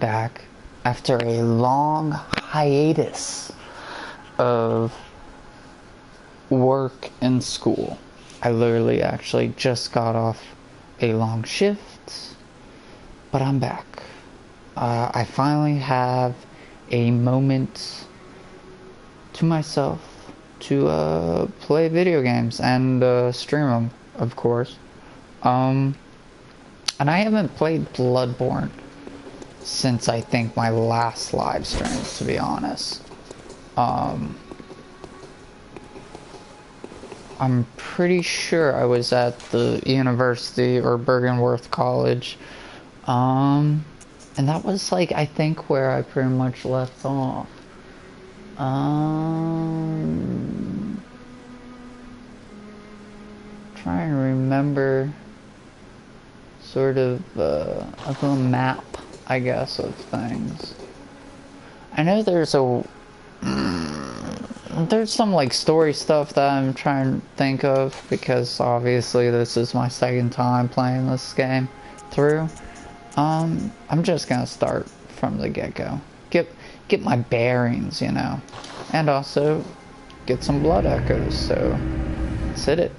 back after a long hiatus of work and school. I literally actually just got off a long shift, but I'm back. I finally have a moment to myself to play video games and stream them, of course. And I haven't played Bloodborne since I think my last live stream, to be honest. I'm pretty sure I was at the university or Bergenworth College. And that was like, I think, where I pretty much left off. Trying to remember sort of a little map, I guess, of things. I know there's some like story stuff that I'm trying to think of, because obviously this is my second time playing this game through. I'm just gonna start from the get-go. Get my bearings, you know. And also get some blood echoes, so let's hit it.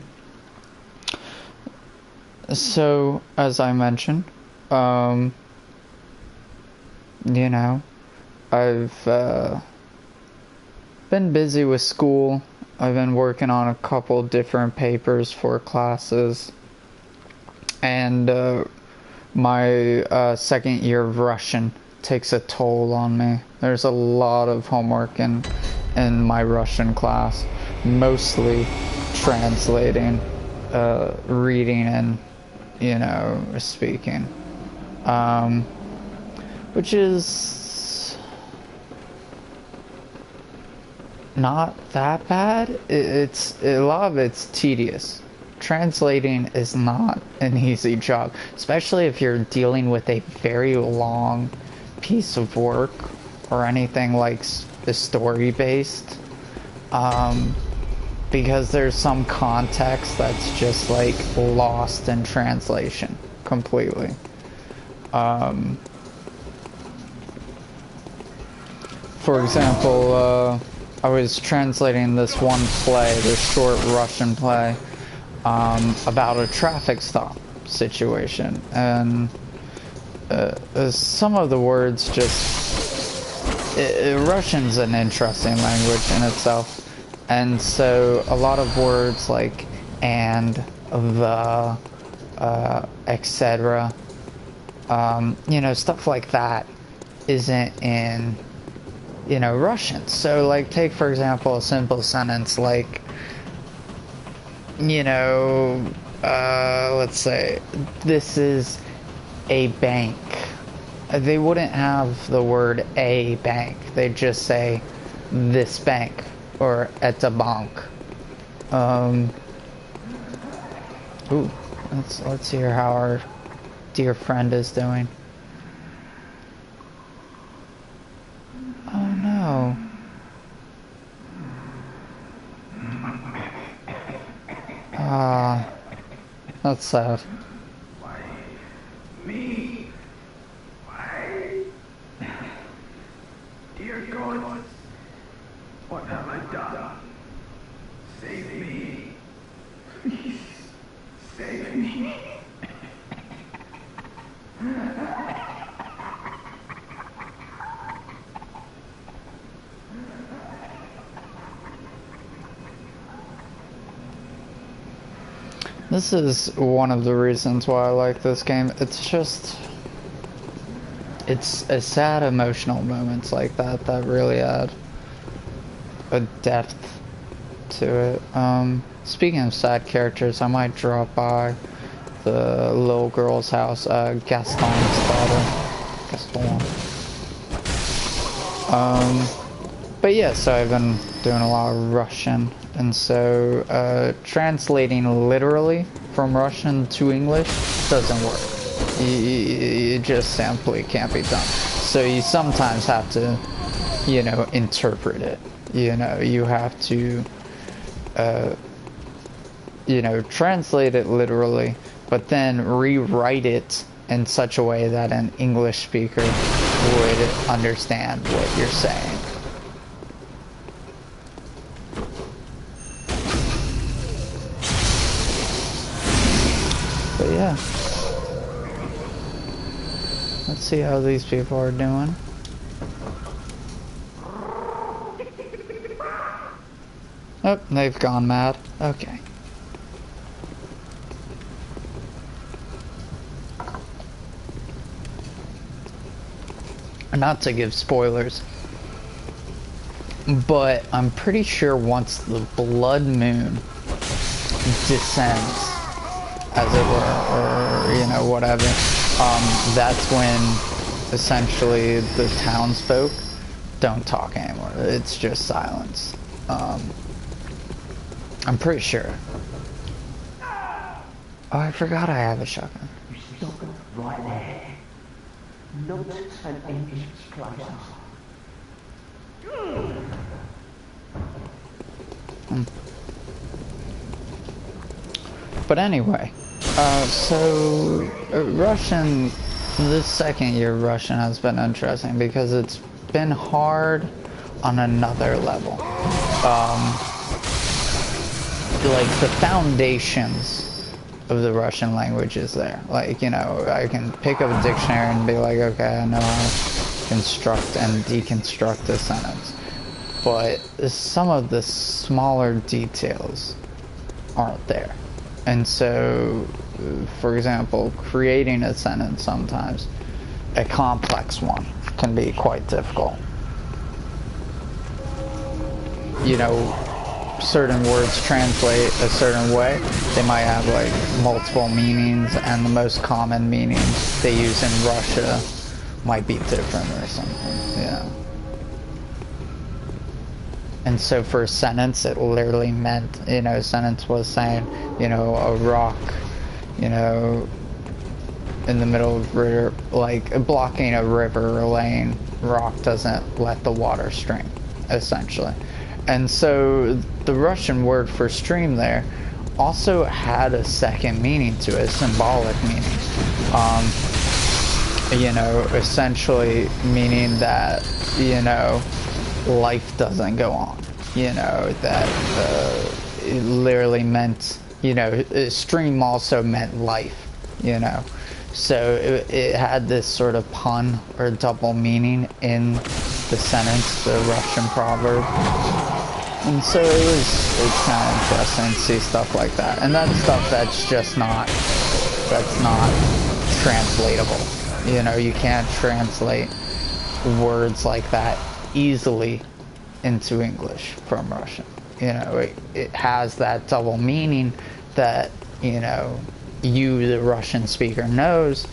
So, as I mentioned, you know, I've been busy with school. I've been working on a couple different papers for classes. And my second year of Russian takes a toll on me. There's a lot of homework in my Russian class, mostly translating, reading, and, you know, speaking, which is not that bad. It's a lot of it's tedious. Translating is not an easy job, especially if you're dealing with a very long piece of work or anything like story based, because there's some context that's just like lost in translation completely. For example, I was translating this one play, this short Russian play, about a traffic stop situation, and some of the words Russian's an interesting language in itself, and so a lot of words like and, the, etc., you know, stuff like that isn't in, you know, Russian. So like, take for example a simple sentence like, you know, let's say this is a bank. They wouldn't have the word a bank. They'd just say this bank or et a bank. Ooh, let's hear how our dear friend is doing. Oh no. That's sad. Why me? Why? Dear God, what have I done? Save me. Please, save me. This is one of the reasons why I like this game. It's a sad emotional moments like that that really add a depth to it. Speaking of sad characters, I might drop by the little girl's house, Gaston's daughter. Gaston. But yeah, so I've been doing a lot of Russian. And so, translating literally from Russian to English doesn't work. It just simply can't be done. So you sometimes have to, you know, interpret it. You know, you have to, you know, translate it literally, but then rewrite it in such a way that an English speaker would understand what you're saying. But yeah. Let's see how these people are doing. Oh, they've gone mad. Okay. Not to give spoilers, but I'm pretty sure once the blood moon descends, as it were, or, you know, whatever, that's when essentially the townsfolk don't talk anymore. It's just silence. I'm pretty sure. Oh, I forgot I have a shotgun. You stop right there. Not an English closer. But anyway, so Russian, this second year Russian has been interesting because it's been hard on another level. Like the foundations of the Russian language is there. Like, you know, I can pick up a dictionary and be like, okay, I know how to construct and deconstruct a sentence. But some of the smaller details aren't there. And so, for example, creating a sentence sometimes, a complex one, can be quite difficult. You know, certain words translate a certain way. They might have like multiple meanings, and the most common meanings they use in Russia might be different or something. Yeah. And so for a sentence, it literally meant, you know, a sentence was saying, you know, a rock, you know, in the middle of river, like blocking a river or lane, rock doesn't let the water stream, essentially. And so the Russian word for stream there also had a second meaning to it, a symbolic meaning. You know, essentially meaning that, you know, life doesn't go on. You know, that it literally meant, you know, stream also meant life, you know. So it had this sort of pun or double meaning in the sentence, the Russian proverb. And so it's kind of interesting to see stuff like that. And that's stuff that's just not translatable. You know, you can't translate words like that easily into English from Russian. You know, it has that double meaning that, you know, you, the Russian speaker, knows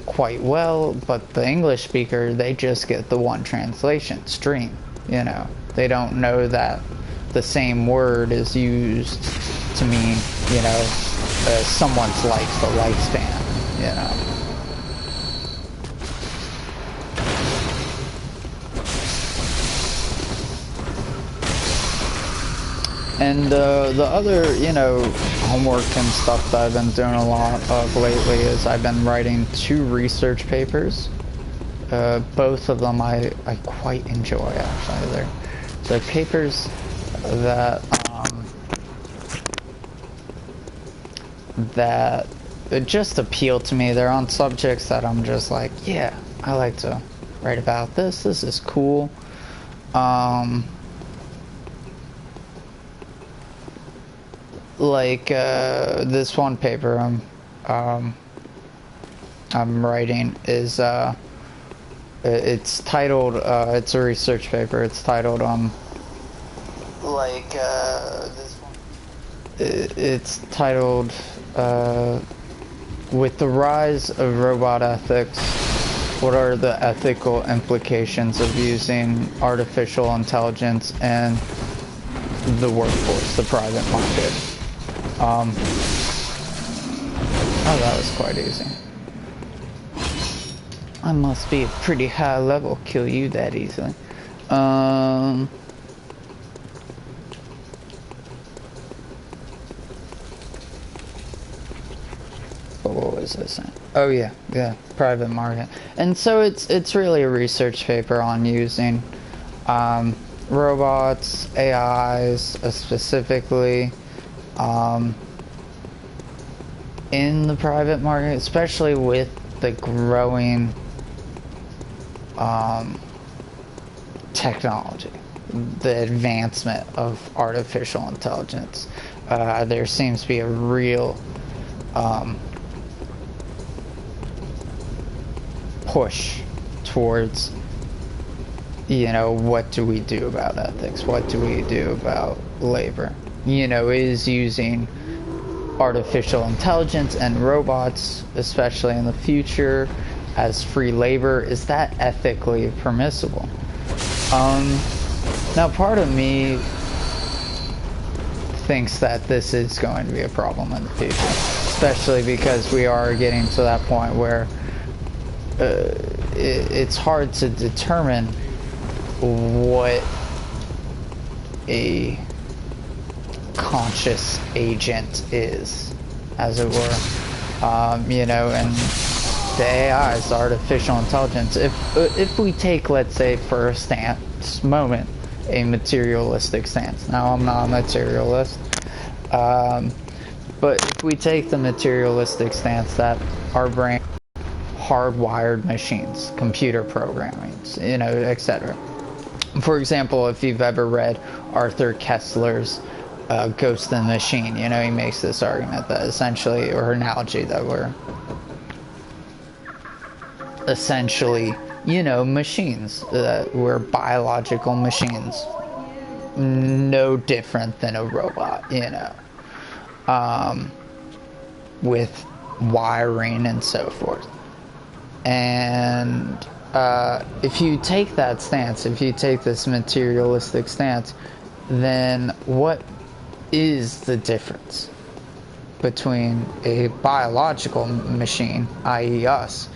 quite well, but the English speaker, they just get the one translation, stream, you know. They don't know that the same word is used to mean, you know, someone's life, the lifespan, you know. And the other, you know, homework and stuff that I've been doing a lot of lately is I've been writing 2 research papers. Both of them I quite enjoy, actually. They're papers that that just appeal to me. They're on subjects that I'm just like, yeah, I like to write about this. This is cool. Like this one paper I'm writing is it's titled it's a research paper. It's titled this one. It's titled with the rise of robot ethics, what are the ethical implications of using artificial intelligence in the workforce, the private market? Oh, that was quite easy. I must be a pretty high level, kill you that easily. But what was I saying? Oh yeah, yeah, private market. And so it's really a research paper on using robots, AIs specifically, in the private market, especially with the growing technology, the advancement of artificial intelligence. There seems to be a real push towards, what do we do about ethics? What do we do about labor? Is using artificial intelligence and robots, especially in the future, as free labor, is that ethically permissible? Now, part of me thinks that this is going to be a problem in the future, especially because we are getting to that point where it's hard to determine what a conscious agent is, as it were. And the AI's artificial intelligence. If we take, let's say, for a moment, a materialistic stance. Now, I'm not a materialist, but if we take the materialistic stance that our brain hardwired machines, computer programming, etc. For example, if you've ever read Arthur Kessler's Ghost in the Machine, he makes this argument that essentially, or analogy, that we're essentially, machines, that we're biological machines, no different than a robot, with wiring and so forth. And if you take that stance, if you take this materialistic stance, then what is the difference between a biological machine, i.e. us,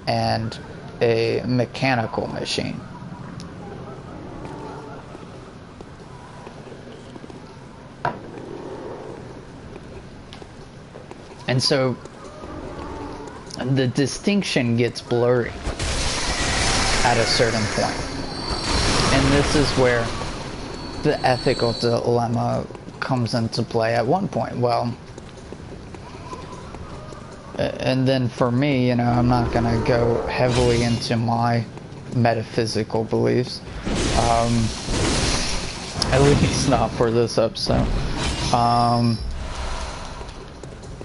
and a mechanical machine? And so the distinction gets blurry at a certain point. And this is where the ethical dilemma comes into play at one point. Well, and then for me, I'm not going to go heavily into my metaphysical beliefs, at least not for this episode.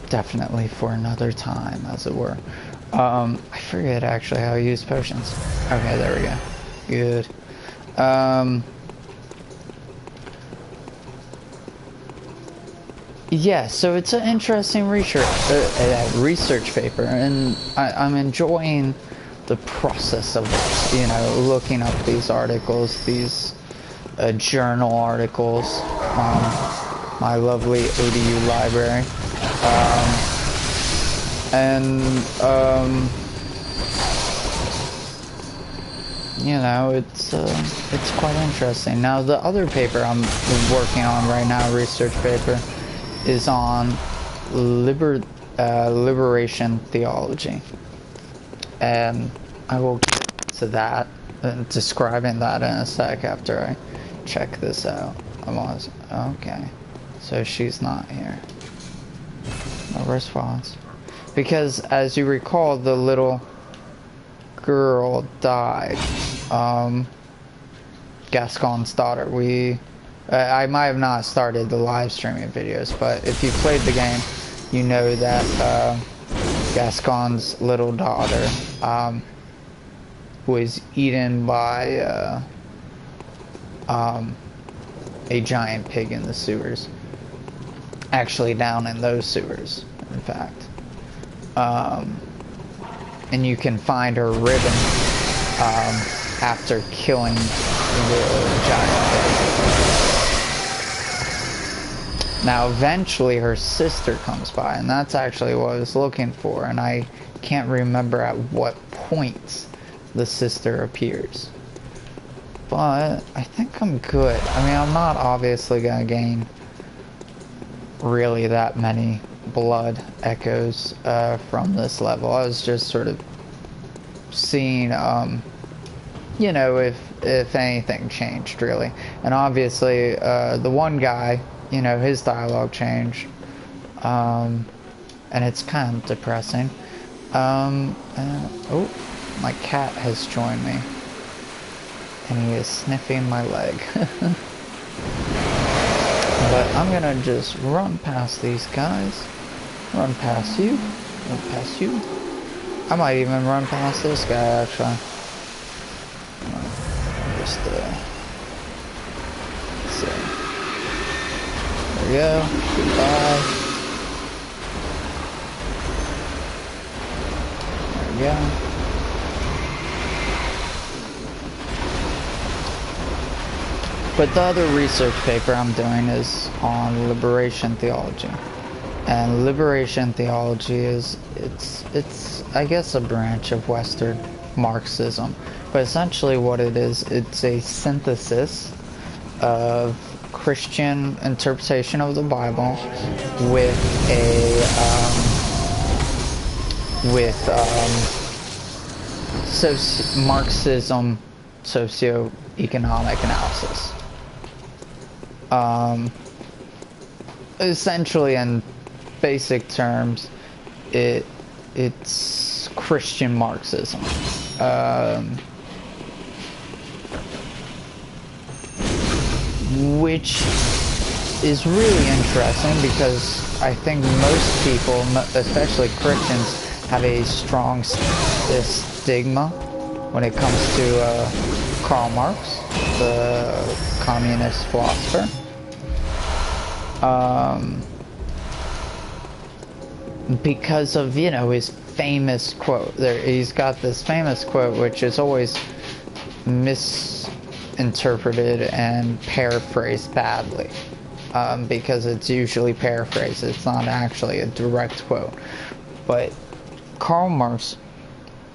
Definitely for another time, as it were. I forget actually how I use potions. Okay, there we go. Good. Yeah, so it's an interesting research paper, and I'm enjoying the process of it, looking up these articles, these journal articles, my lovely ODU library. It's quite interesting. Now, the other paper I'm working on right now, research paper, is on liberation theology. And I will get to that, describing that in a sec after I check this out. Okay. So she's not here. No response. Because, as you recall, the little girl died. Gascon's daughter. I might have not started the live streaming videos, but if you played the game, you know that Gascon's little daughter was eaten by a giant pig in the sewers. Actually, down in those sewers, in fact. And you can find her ribbon after killing the giant pig. Now, eventually, her sister comes by, and that's actually what I was looking for, and I can't remember at what point the sister appears. But I think I'm good. I mean, I'm not obviously going to gain really that many blood echoes from this level. I was just sort of seeing, you know, if anything changed really. And obviously, the one guy, you know, his dialogue changed, and it's kind of depressing. Oh, my cat has joined me, and he is sniffing my leg. But I'm gonna just run past these guys. Run past you. Run past you. I might even run past this guy, actually. Just, let's see. There we go. Goodbye. There we go. But the other research paper I'm doing is on liberation theology. And liberation theology is, it's I guess a branch of Western Marxism. But essentially what it is, it's a synthesis of Christian interpretation of the Bible with a, Marxism socioeconomic analysis. Essentially, in basic terms, it's Christian Marxism. Which is really interesting because I think most people, especially Christians, have a strong stigma when it comes to Karl Marx, the communist philosopher. Because of, you know, his famous quote. He's got this famous quote which is always misinterpreted and paraphrased badly. Because it's usually paraphrased, it's not actually a direct quote. But Karl Marx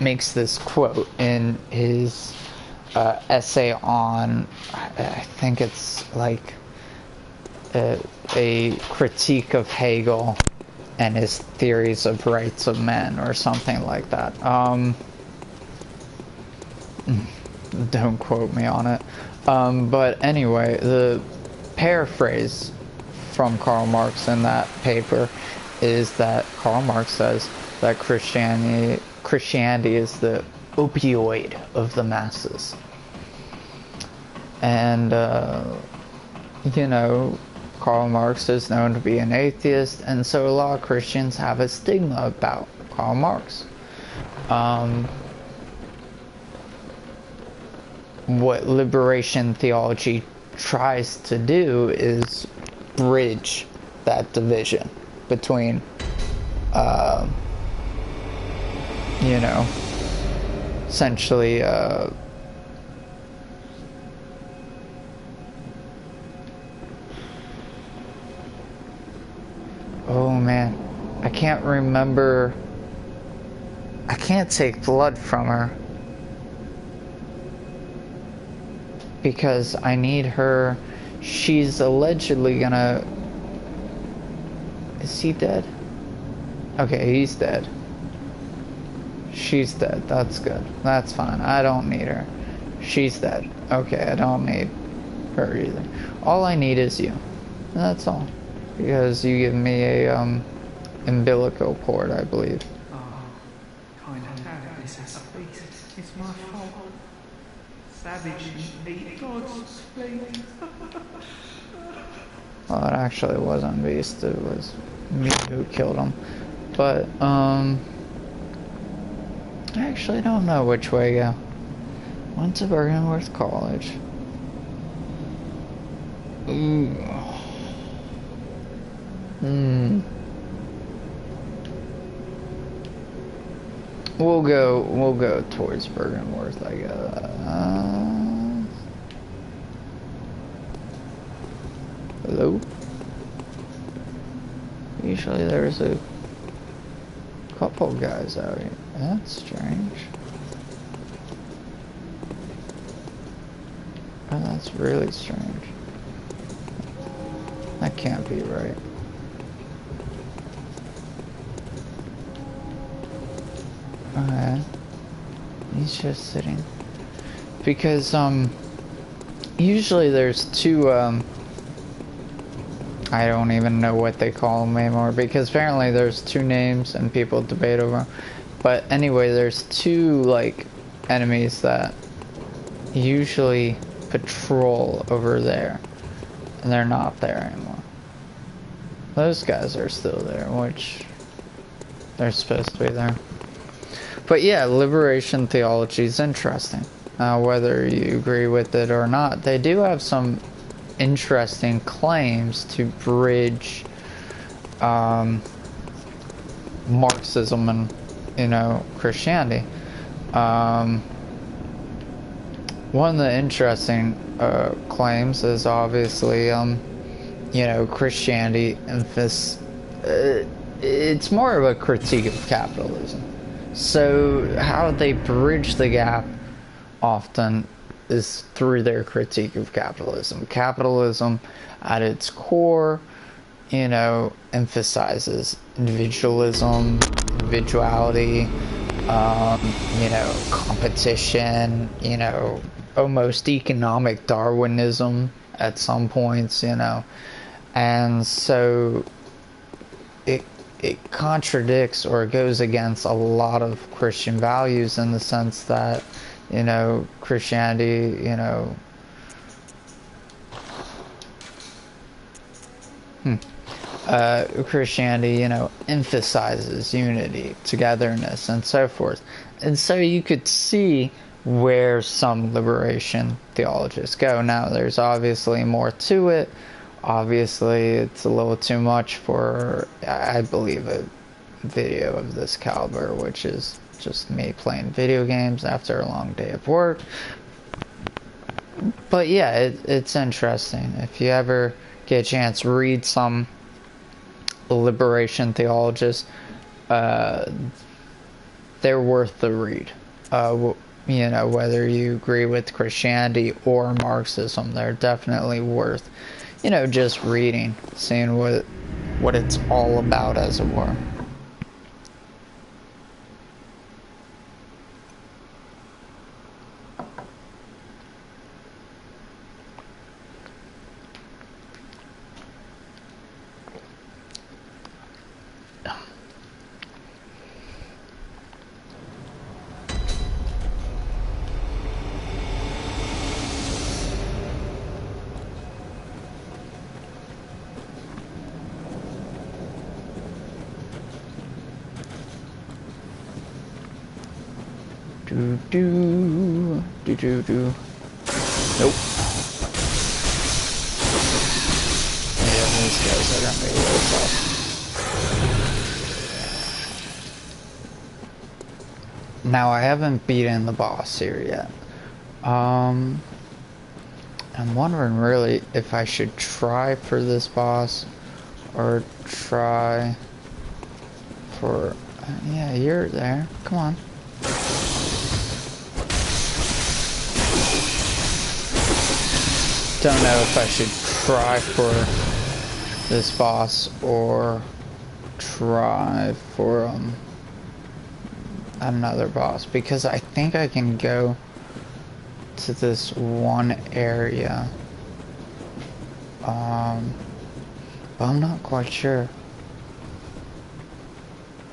makes this quote in his essay on, I think it's like a critique of Hegel and his theories of rights of men or something like that. Don't quote me on it. But anyway, the paraphrase from Karl Marx in that paper is that Karl Marx says that Christianity is the opioid of the masses. And, you know, Karl Marx is known to be an atheist, and so a lot of Christians have a stigma about Karl Marx. What liberation theology tries to do is bridge that division between, you know, essentially, oh man, I can't remember. I can't take blood from her because I need her. She's allegedly gonna. Is he dead? Okay, he's dead. She's dead. That's good. That's fine. I don't need her. She's dead. Okay, I don't need her either. All I need is you. And that's all. Because you give me a umbilical cord, I believe. Oh, kind of terrible, this is a beast. It's my fault. Savage eat God's please. Well, it actually wasn't Beast, it was me who killed him. But, I actually don't know which way to go. Went to Bergenworth College. Ooh. We'll go towards Bergenworth, I guess. Hello? Usually there's a couple guys out here. That's strange. Oh, that's really strange. That can't be right. Okay. He's just sitting. Because, usually there's two, I don't even know what they call them anymore, because apparently there's two names and people debate over them. But anyway, there's two, like, enemies that usually patrol over there, and they're not there anymore. Those guys are still there, which they're supposed to be there. But yeah, liberation theology is interesting. Whether you agree with it or not, they do have some interesting claims to bridge Marxism and, Christianity. One of the interesting claims is obviously, Christianity it's more of a critique of capitalism. So how they bridge the gap often is through their critique of capitalism. Capitalism, at its core, emphasizes individualism, individuality, competition, almost economic Darwinism at some points, and so it contradicts or goes against a lot of Christian values in the sense that, Christianity, Christianity, emphasizes unity, togetherness, and so forth. And so you could see where some liberation theologists go. Now, there's obviously more to it. Obviously, it's a little too much for, I believe, a video of this caliber, which is just me playing video games after a long day of work. But yeah, it's interesting. If you ever get a chance, read some liberation theologists. They're worth the read. Whether you agree with Christianity or Marxism, they're definitely worth, just reading, seeing what it's all about, as it were. Do. Nope. Yeah, these guys are gonna be a little tough. Now, I haven't beaten the boss here yet. I'm wondering really if I should try for this boss or try for... Yeah, you're there. Come on. Don't know if I should try for this boss or try for another boss, because I think I can go to this one area, but I'm not quite sure.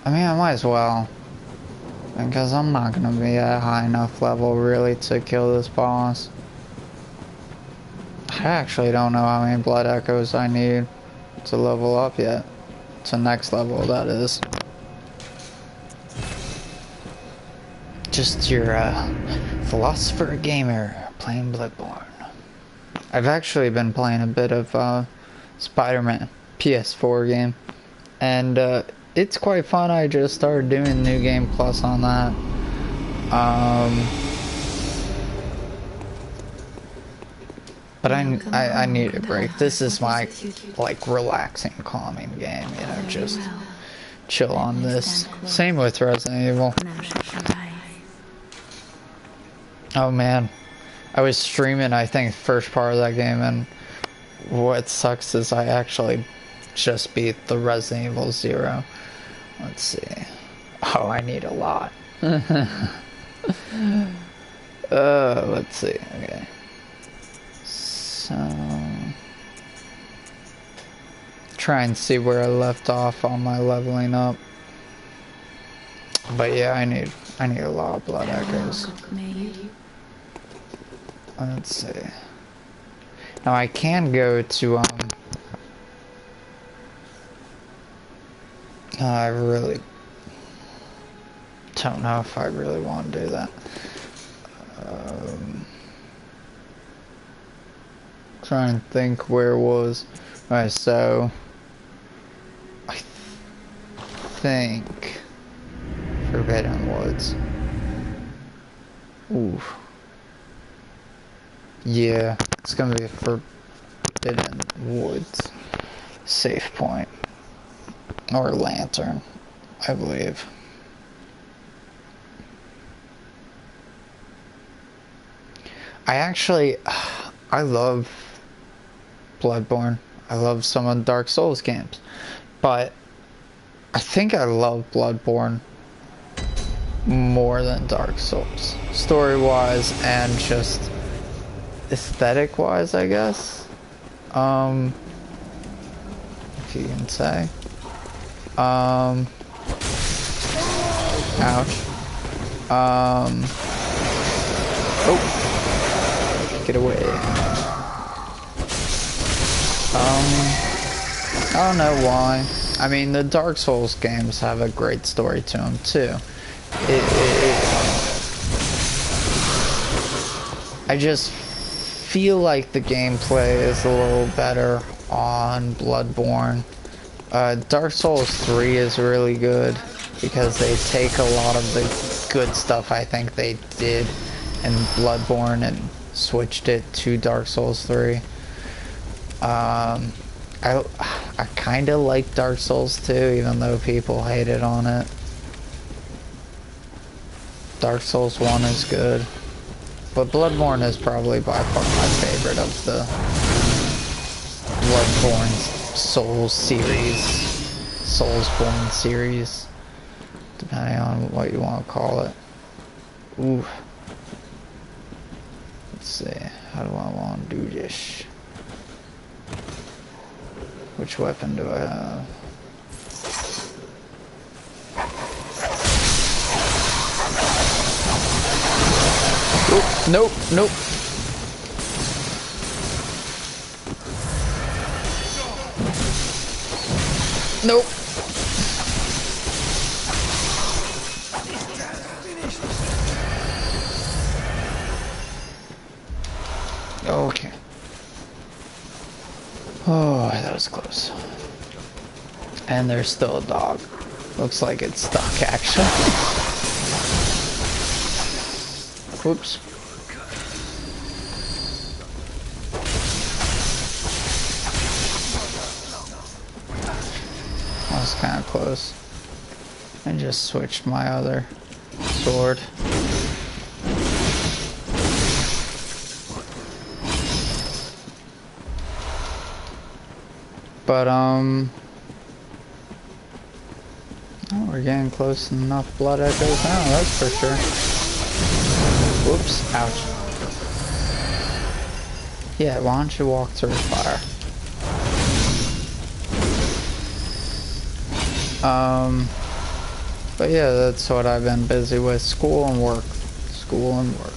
I mean, I might as well, because I'm not gonna be at a high enough level really to kill this boss. I actually don't know how many blood echoes I need to level up yet. To next level, that is. Just your philosopher gamer playing Bloodborne. I've actually been playing a bit of Spider-Man PS4 game, and it's quite fun. I just started doing New Game Plus on that. But I need a break. This is my, like, relaxing, calming game, just chill on this. Same with Resident Evil. Oh man, I was streaming, I think, the first part of that game, and what sucks is I actually just beat the Resident Evil 0. Let's see. Oh, I need a lot. Let's see. Okay. So, try and see where I left off on my leveling up. But yeah, I need a lot of blood echoes. Let's see. Now I can go to I really don't know if I really want to do that. Try and think where it was. Alright, so I think Forbidden Woods. Ooh. Yeah, it's gonna be a Forbidden Woods safe point. Or lantern, I believe. I love Bloodborne. I love some of the Dark Souls games. But I think I love Bloodborne more than Dark Souls. Story-wise and just aesthetic-wise, I guess. If you can say. Ouch. Oh. Get away. I don't know why. I mean, the Dark Souls games have a great story to them, too. I just feel like the gameplay is a little better on Bloodborne. Dark Souls 3 is really good because they take a lot of the good stuff I think they did in Bloodborne and switched it to Dark Souls 3. I kind of like Dark Souls 2 even though people hated on it. Dark Souls 1 is good. But Bloodborne is probably by far my favorite of the Bloodborne Souls series, Soulsborne series, depending on what you want to call it. Ooh. Let's see, how do I want to do this? Which weapon do I have? Oop, nope, nope. Nope. Okay. Oh, that was close. And there's still a dog. Looks like it's stuck, actually. Whoops. That was kind of close. I just switched my other sword. But, oh, we're getting close enough blood echoes now, that's for sure. Whoops, ouch. Yeah, why don't you walk through fire? But yeah, that's what I've been busy with. School and work. School and work.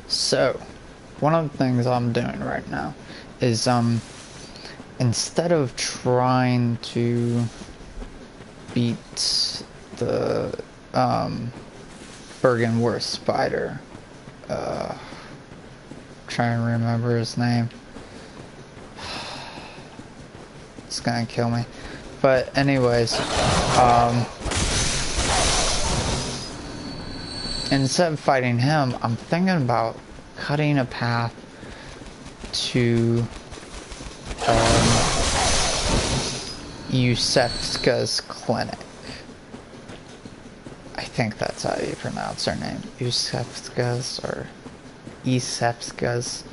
So, one of the things I'm doing right now is, instead of trying to beat the, Bergenworth spider, trying to remember his name. It's gonna kill me. But anyways, instead of fighting him, I'm thinking about cutting a path to Yusefska's clinic. I think that's how you pronounce her name. Yusefska's or Isefska's.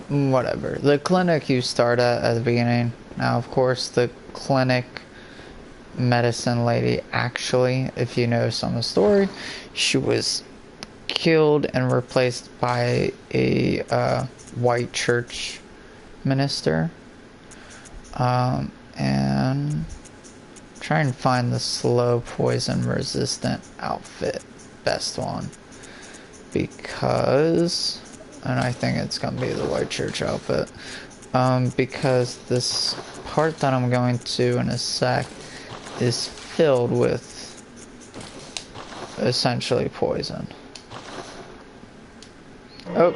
Whatever. The clinic you start at the beginning. Now, of course, the clinic medicine lady, actually, if you know some of the story, she was killed and replaced by a white church minister. And try and find the slow poison resistant outfit, best one, because, and I think it's gonna be the white church outfit, because this part that I'm going to in a sec is filled with essentially poison. Oh,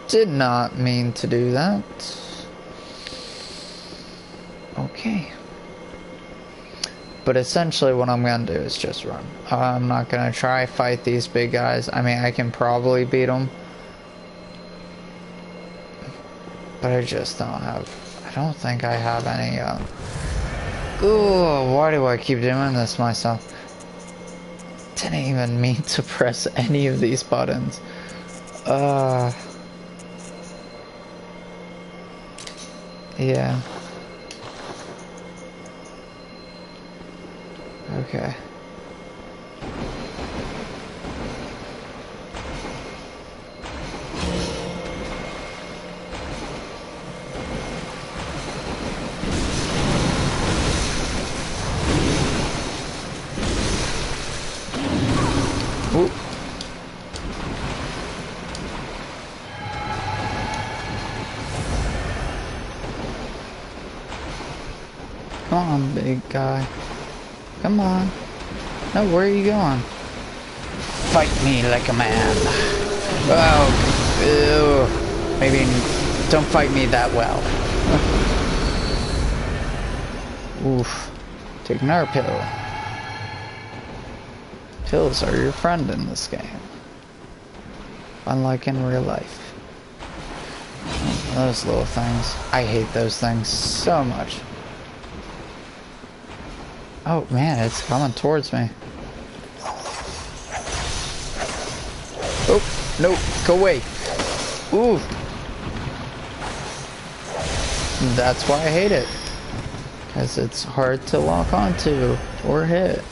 did not mean to do that. Okay. But essentially what I'm gonna do is just run. I'm not gonna try fight these big guys. I mean, I can probably beat them. But I just don't have... I don't think I have any, Ooh, why do I keep doing this myself? Didn't even mean to press any of these buttons. Yeah. Okay. Ooh. Come on, big guy. Come on. No, where are you going? Fight me like a man. Oh, ew. Maybe don't fight me that well. Oof. Take another pill. Pills are your friend in this game. Unlike in real life. Those little things. I hate those things so much. Oh man, it's coming towards me. Oh, no, go away. Ooh. That's why I hate it. Because it's hard to lock onto or hit.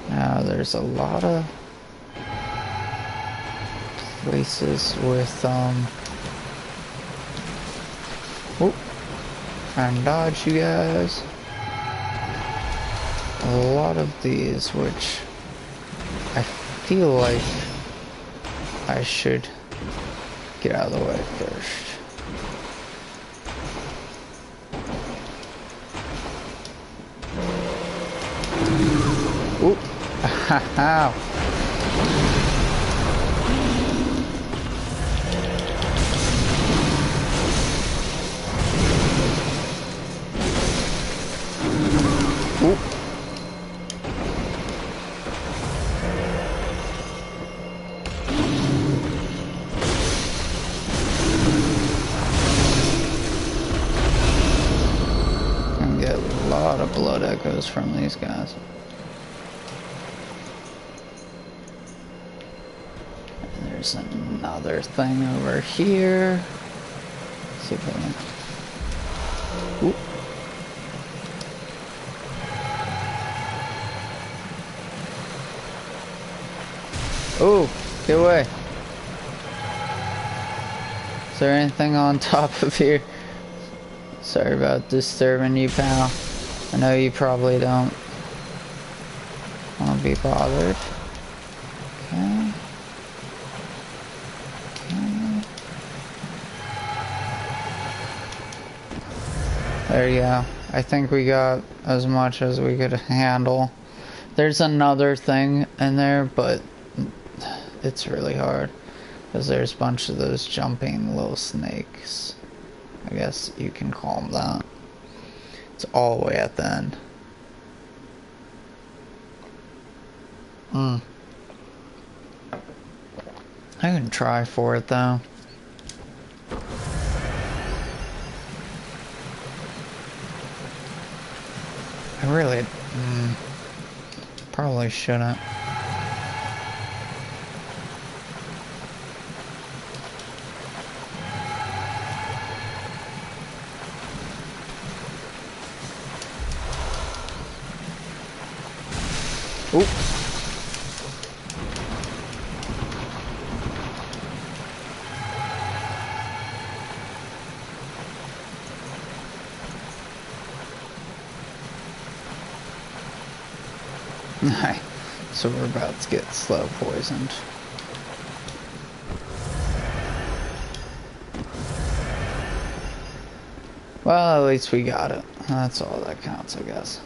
Now there's a lot of places with Oop. Trying to dodge you guys. A lot of these, which I feel like I should get out of the way first. Oop. Ow. Oop. Gonna get a lot of blood echoes from these guys. And there's another thing over here. Let's see if I can. Oop. Oh, get away. Is there anything on top of here? Sorry about disturbing you, pal. I know you probably don't want to be bothered. Okay. Okay. There you go. I think we got as much as we could handle. There's another thing in there, but it's really hard because there's a bunch of those jumping little snakes. I guess you can call them that. It's all the way at the end. I can try for it though. I really probably shouldn't. Oop. Alright, so we're about to get slow poisoned. Well, at least we got it. That's all that counts, I guess.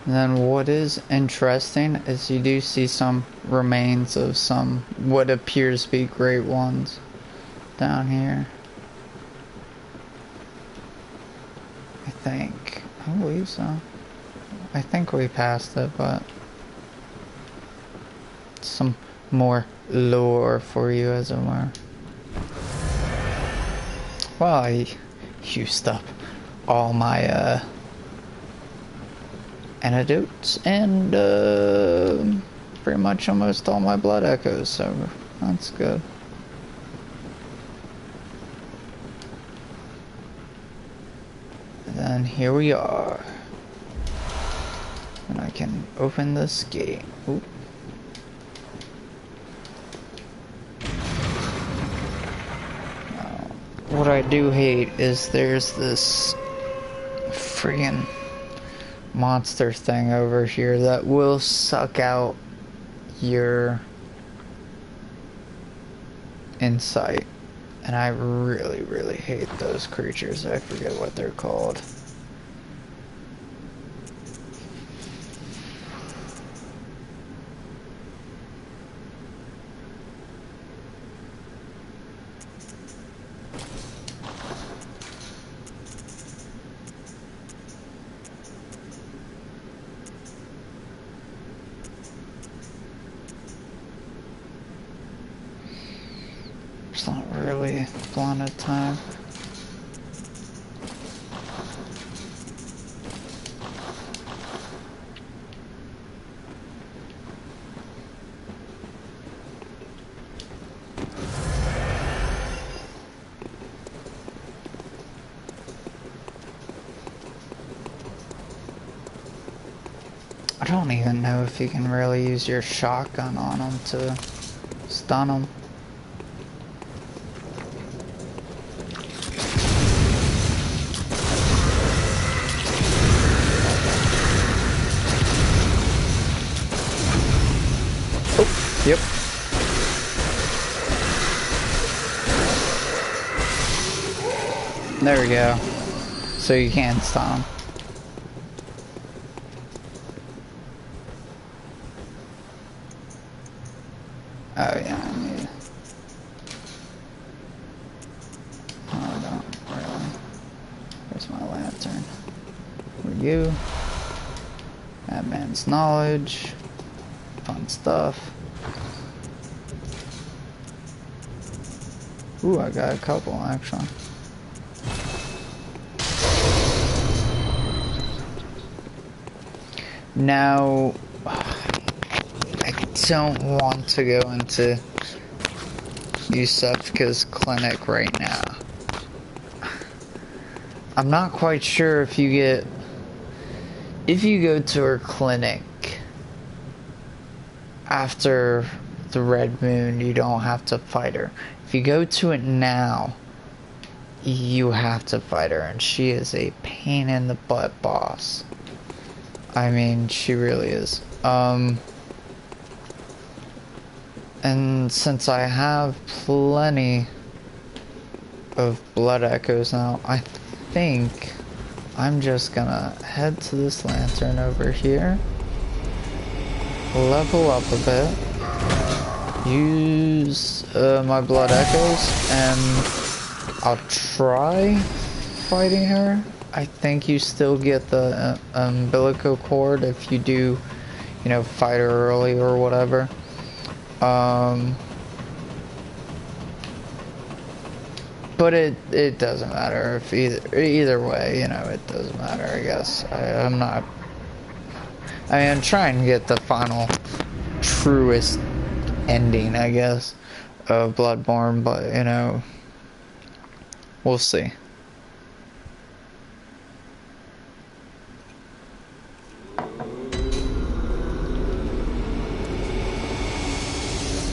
And then what is interesting is you do see some remains of some what appears to be great ones down here. I believe so. I think we passed it, but some more lore for you, as it were. Well, I used up all my antidotes and pretty much almost all my blood echoes, so that's good. And here we are. And I can open this gate. Oop. Now, what I do hate is there's this friggin' monster thing over here that will suck out your insight. And I really, really hate those creatures. I forget what they're called. It's not really a blunted time. I don't even know if you can really use your shotgun on them to stun them. Yep. There we go. So you can stun them. Oh yeah, I need... Oh, I don't really. Where's my lantern? For you. Madman's knowledge. Fun stuff. Ooh, I got a couple actually. Now, I don't want to go into Yusufka's clinic right now. I'm not quite sure if you get... If you go to her clinic after the Red Moon, you don't have to fight her. If you go to it now, you have to fight her, and she is a pain in the butt boss. I mean, she really is. And since I have plenty of blood echoes now, I think I'm just gonna head to this lantern over here, level up a bit, use my blood echoes, and I'll try fighting her. I think you still get the umbilical cord if you do, you know, fight her early or whatever. But it doesn't matter if either way, you know, it doesn't matter. I guess I'm not. I mean, I'm trying to get the final, truest ending, I guess, of Bloodborne, but you know, we'll see.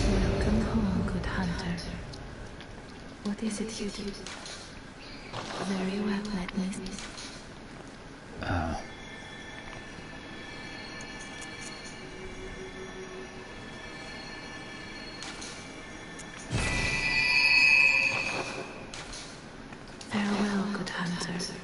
Welcome home, good hunter. What is it you do? Very well, let me see. Farewell, good hunter.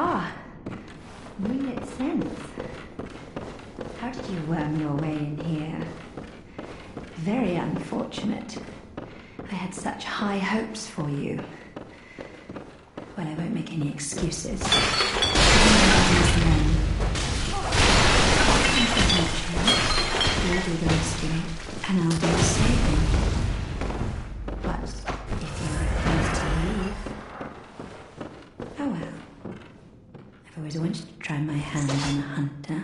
Ah, real sense. How did you worm your way in here? Very unfortunate. I had such high hopes for you. Well, I won't make any excuses. You'll do the rescuing, and I'll do the saving. But if you refuse to leave... Oh well. I've always wanted to try my hand on a hunter.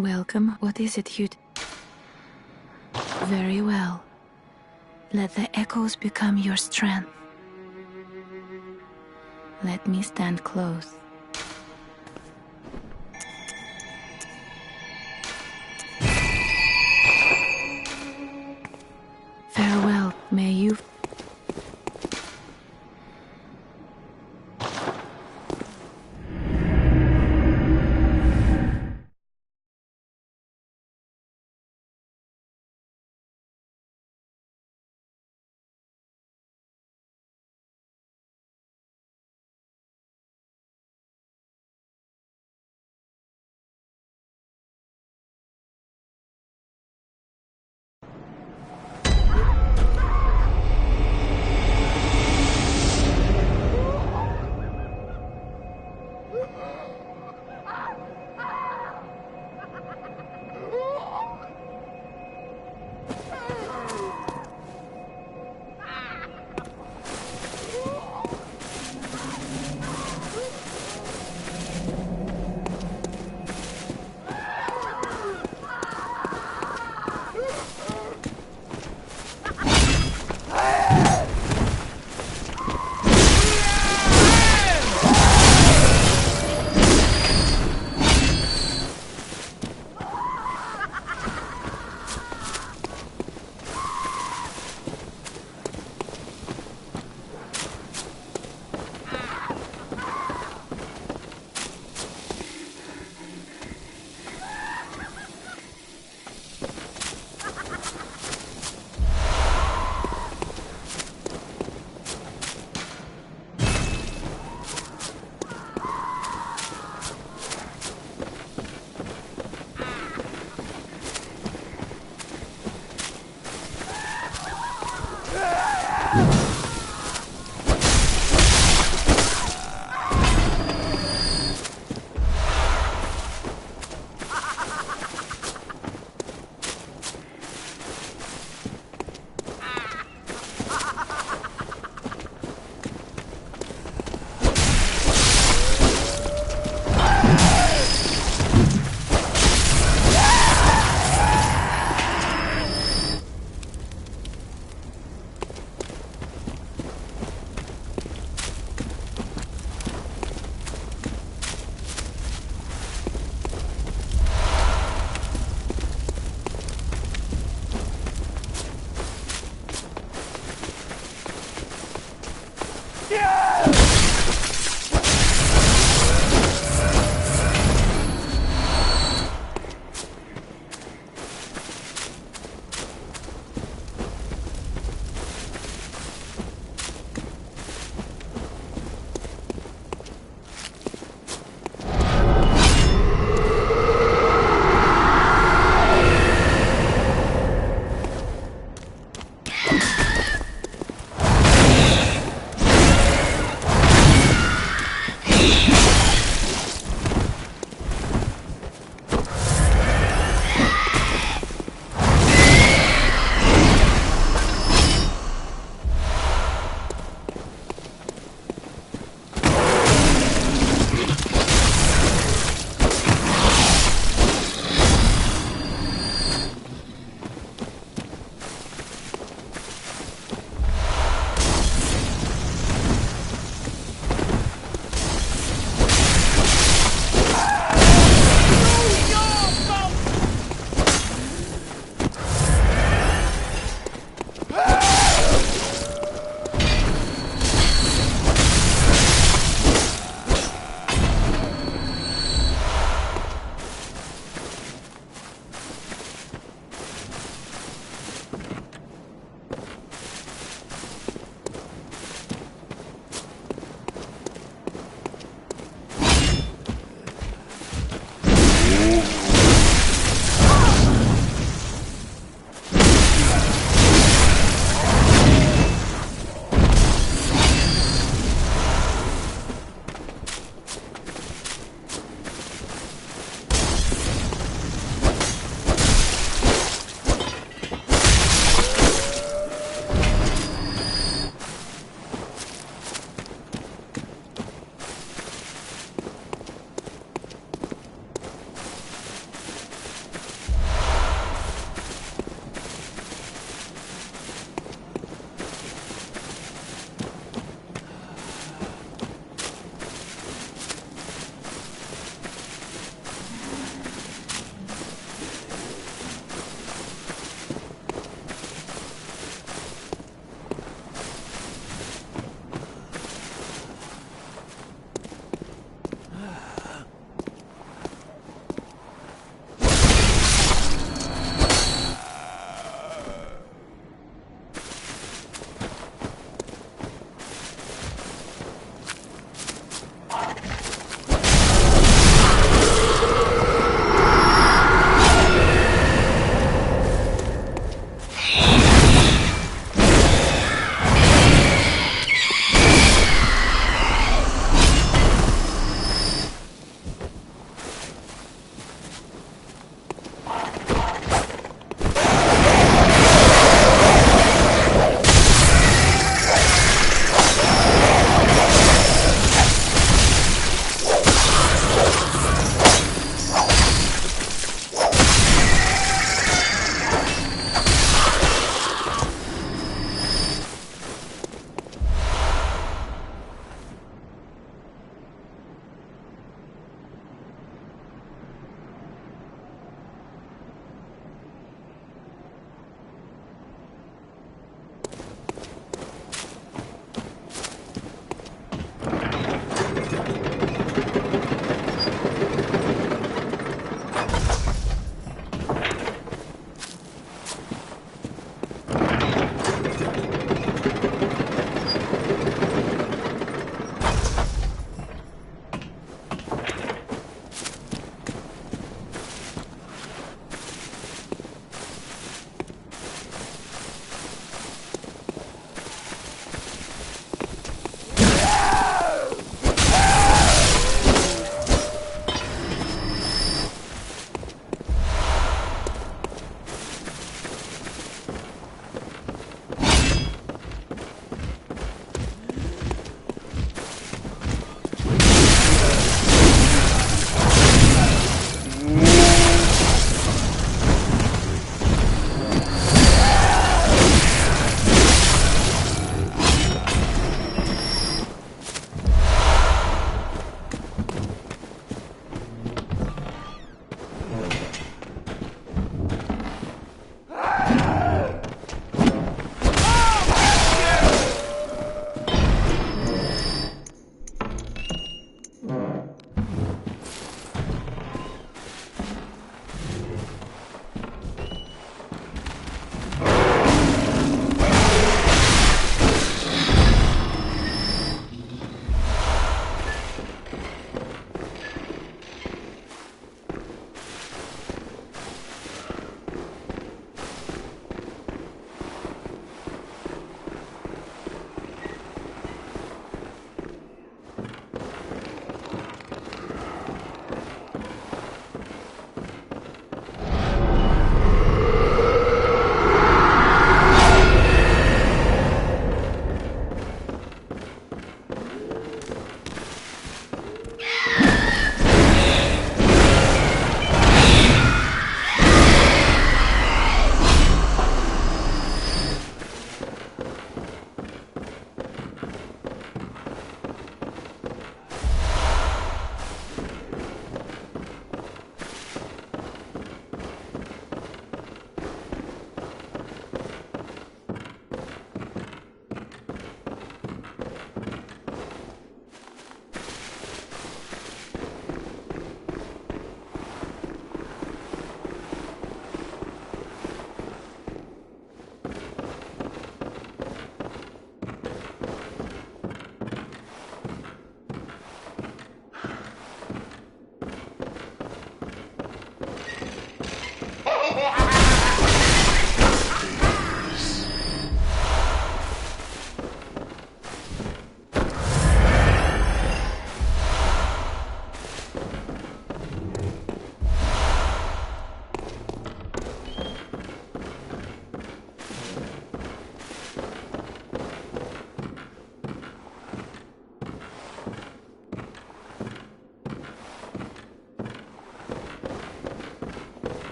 Welcome. What is it you'd... Very well. Let the echoes become your strength. Let me stand close. Farewell. May you...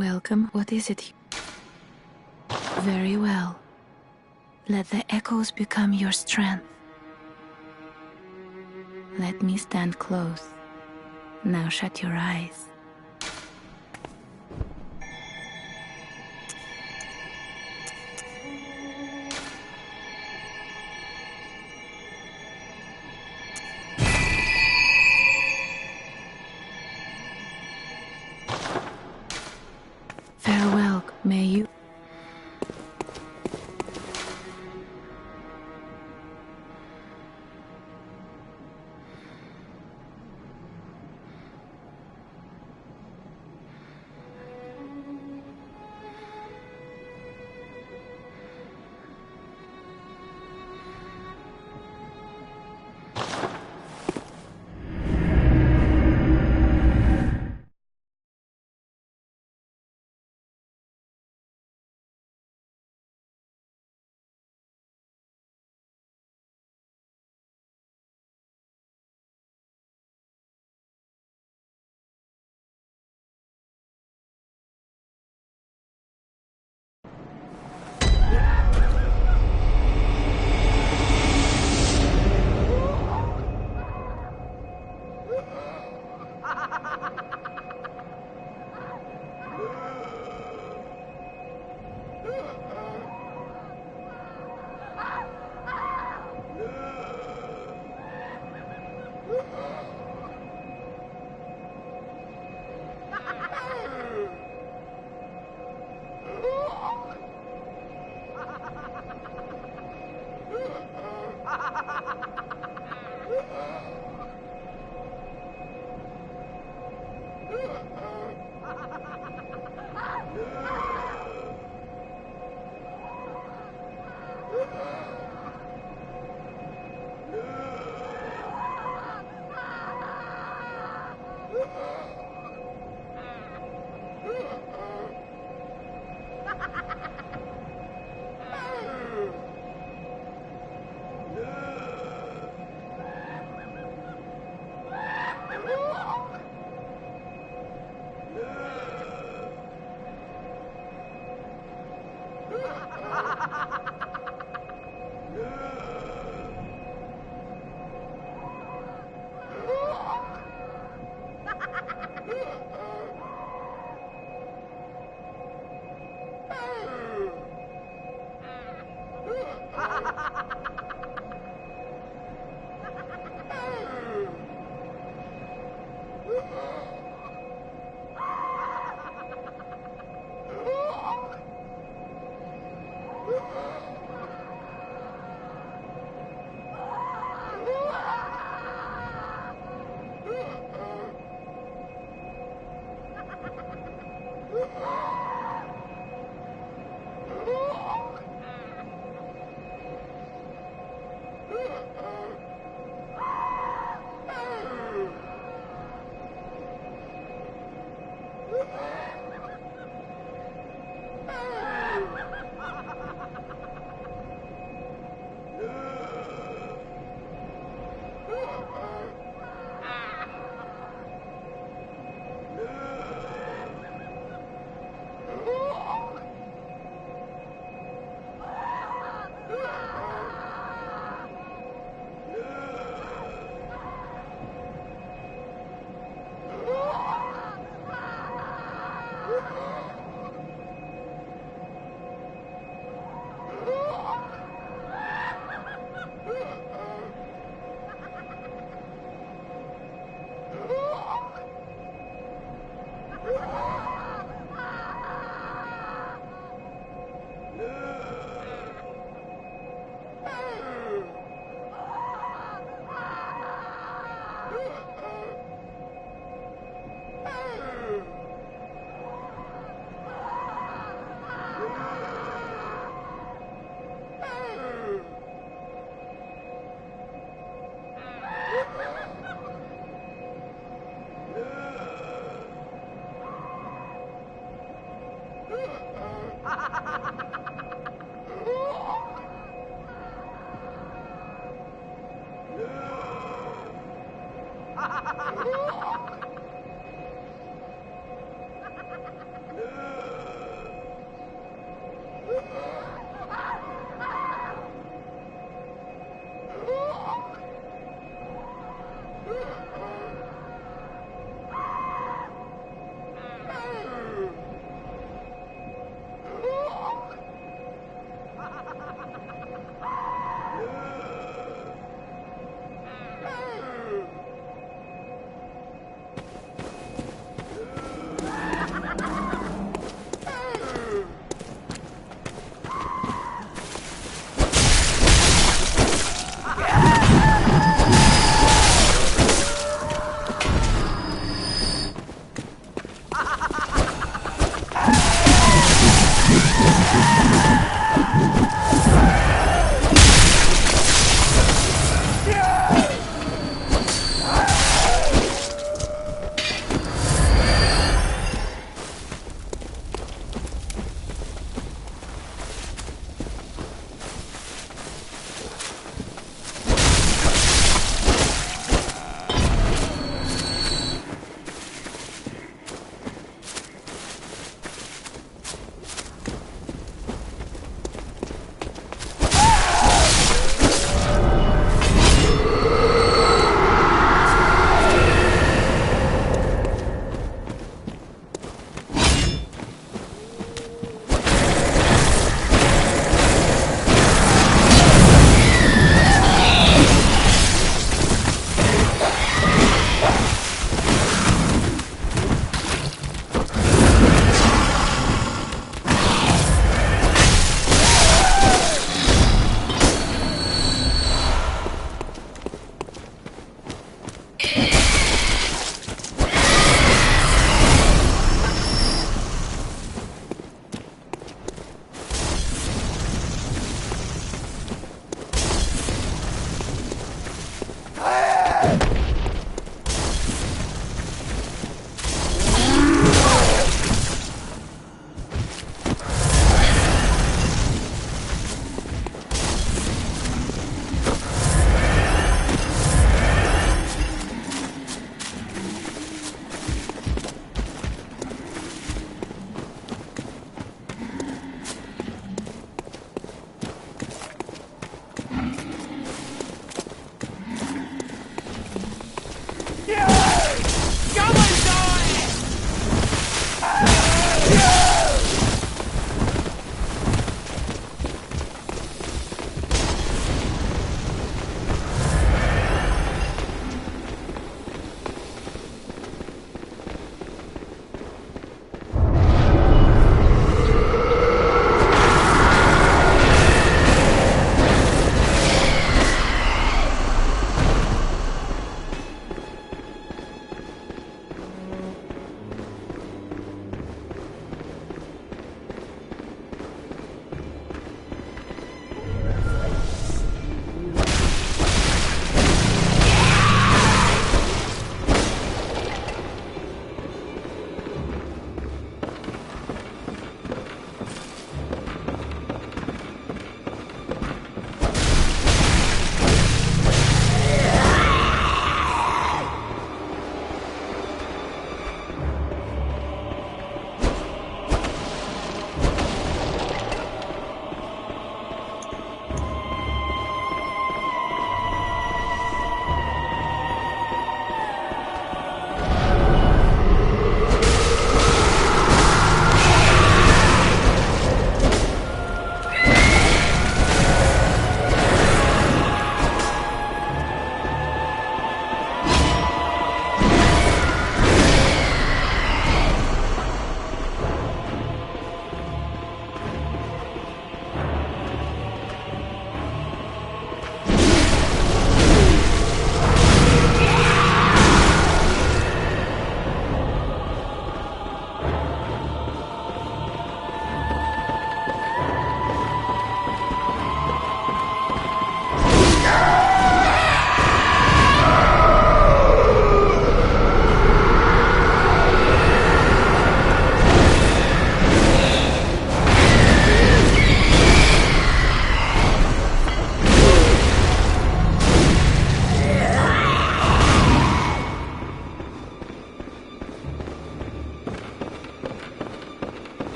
Welcome. What is it? Very well. Let the echoes become your strength. Let me stand close. Now shut your eyes. Farewell, may you...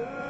Yeah.